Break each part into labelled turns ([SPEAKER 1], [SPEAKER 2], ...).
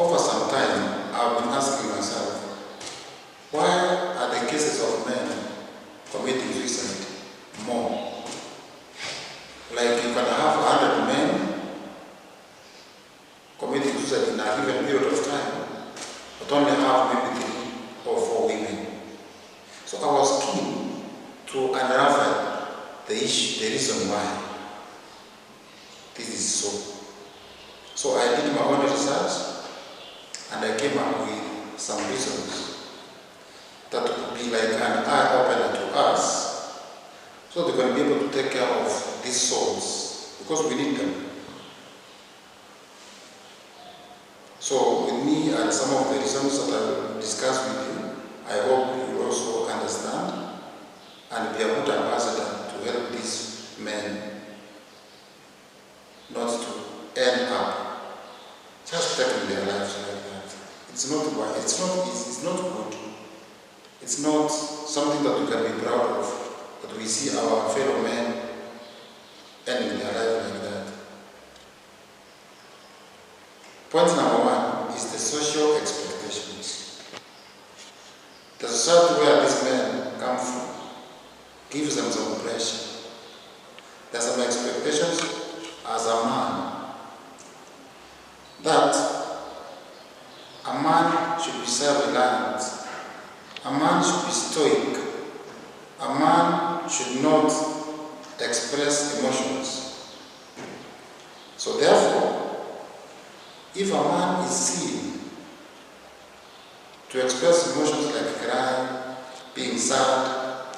[SPEAKER 1] over some time, I've been asking myself, why are the cases of men committing suicide more? Like you can have 100 men committing suicide in a given period of time, but only have maybe 3 or 4 women. So I was keen to unravel the issue, the reason why this is so. So I did my own research and I came up with some reasons that would be like an eye-opener to us, so they can be able to take care of these souls, because we need them. So with me and some of the reasons that I will discuss with you, I hope you will also understand and be a good ambassador to help these men not to end up just taking their lives like that. It's not why, it's not easy, it's not good. It's not something that we can be proud of, that we see our fellow men ending their life like that. Point number 1 is the social expectations. The society where these men come from gives them some pressure. There are some expectations as a man, that a man should be self-reliant, a man should be stoic, a man should not express emotions. So therefore, if a man is seen to express emotions like crying, being sad,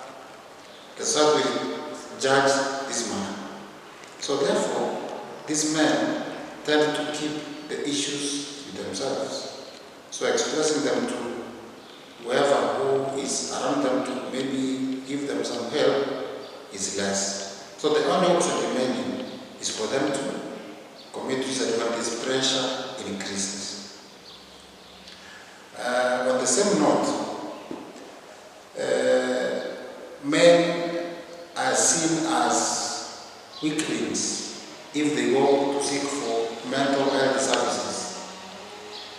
[SPEAKER 1] the society will judge this man. So therefore, these men tend to keep the issues with themselves. So expressing them to whoever who is around them to maybe give them some help is less. So the only option remaining is for them to commit suicide when this pressure increases. On the same note, men are seen as weaklings if they go to seek for mental health services.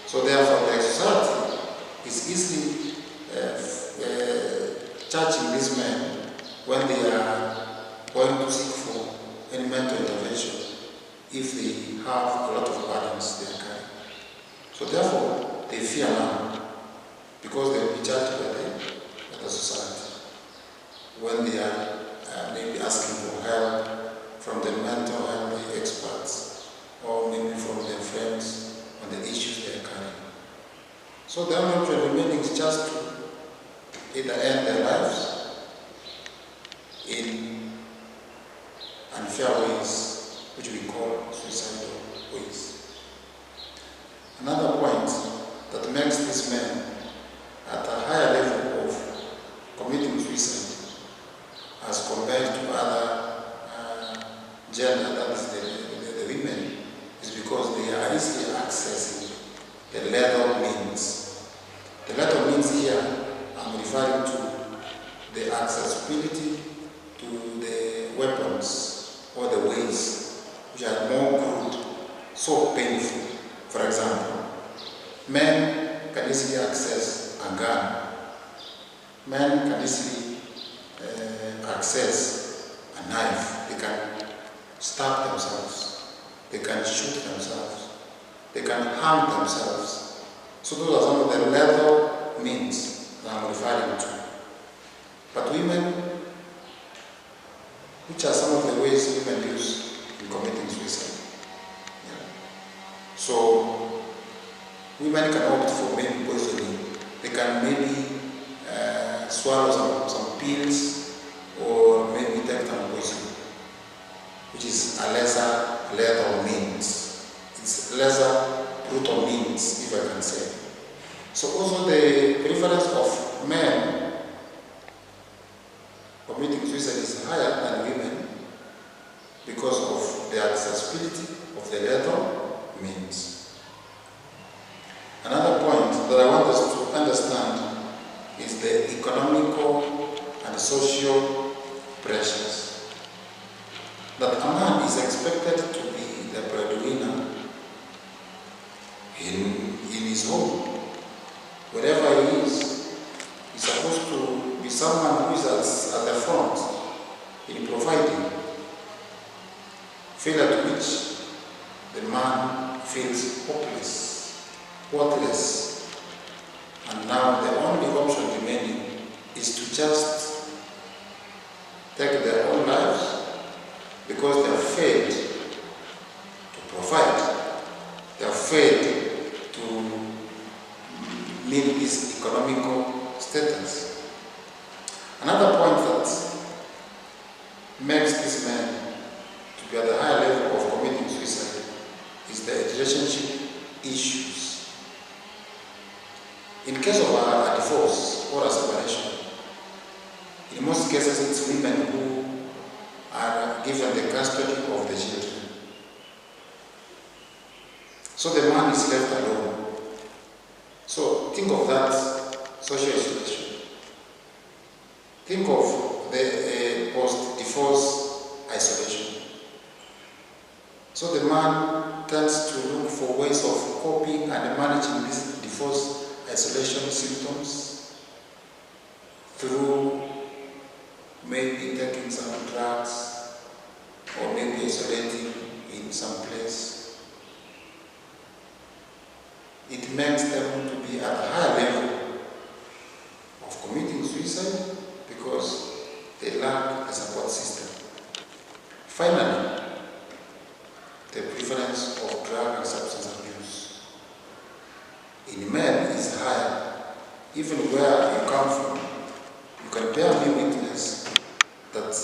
[SPEAKER 1] So therefore, the society is easily judging these men when they are going to seek for any mental intervention, if they have a lot of burdens they are carrying. So therefore, they fear now, because they will be judged by the society when they are maybe asking for help from the mental health experts, or maybe from their friends on the issues they are carrying. So the only option remaining is just to either end their lives in unfair ways, which we call suicidal ways. Another point that makes these men at a higher level of committing suicide as compared to other gender, that is the women, is because they are easily accessing the lethal means. The lethal means here, I'm referring to the accessibility to the weapons or the ways which are more crude, so painful. For example, men can easily access a gun. Men can easily access a knife. They can stab themselves. They can shoot themselves. They can harm themselves. So those are some of the lethal means that I'm referring to. But women, which are some of the ways women use in committing suicide? Yeah. So women can opt for maybe poisoning. They can maybe swallow some pills, or maybe take some poison, which is a lesser lethal means. It's lesser brutal means, if I can say. So also the preference of men committing suicide is higher than women because of the accessibility of the lethal means. Another point that I want us to understand is the economical and social pressures. That a man is expected to be the breadwinner in his home, wherever he is, he's supposed to be someone who is at the front in providing, failure to which the man feels hopeless, worthless, and now the only option remaining is to just take their own lives because they have failed to provide, they have failed to meet this economical status. Another point that makes this man to be at the higher level of committing suicide is the relationship issues. In case of a divorce or a separation, in most cases it's women who are given the custody of the children. So the man is left alone. So think of that social isolation. Think of the post-divorce isolation. So the man tends to look for ways of coping and managing these divorce isolation symptoms through maybe taking some drugs or maybe isolating in some place. It makes them to be at a higher level of committing suicide because they lack the support system. Finally, the prevalence of drug and substance abuse in men is higher. Even where you come from, you can bear me witness that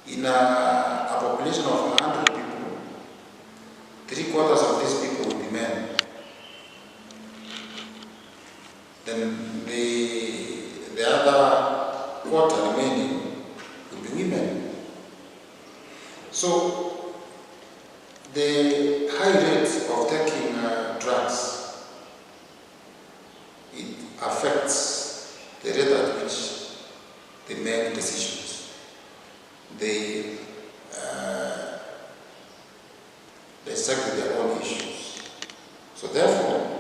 [SPEAKER 1] in a population of 100 people, 3/4 of these people will be men. Then the other quarter remaining will be women. So the high rate of taking drugs, it affects the rate at which they make decisions. They dissect their own issues. So therefore,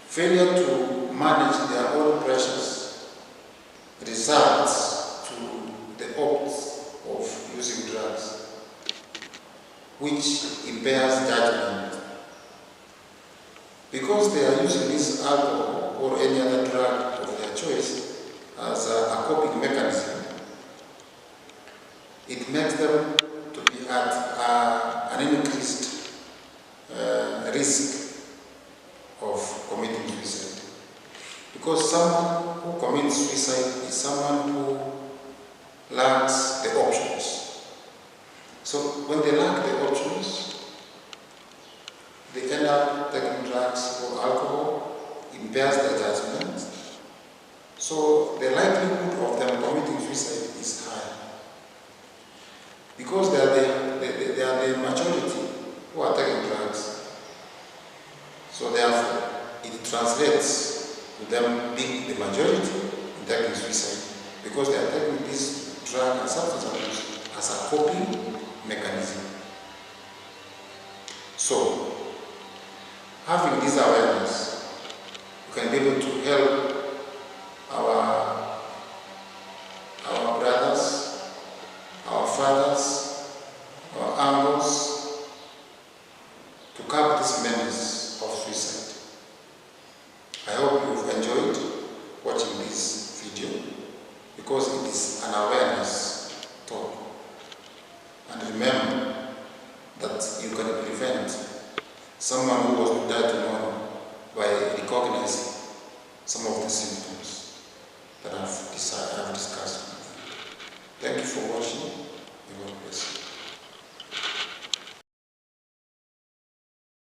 [SPEAKER 1] failure to manage their own pressures results to the opt of using drugs, which impairs judgment. Because they are using this alcohol or any other drug of their choice as a coping mechanism, it makes them to be at an increased risk of committing suicide. Because someone who commits suicide is someone who lacks the options. So when they lack the options, they end up taking drugs or alcohol, impairs their judgment. So the likelihood of them committing suicide is high. Because they are the majority who are taking drugs. So therefore, it translates to them being the majority in taking suicide because they are taking this drug and substance abuse as a coping mechanism. So, having this awareness, you can be able to help our brothers, our fathers, our uncles to curb this menace of suicide. I hope you've enjoyed watching this video because it is an awareness talk. And remember that you can prevent someone who was to die tomorrow by recognizing some of the symptoms that I've discussed. Thank you for watching. God bless you.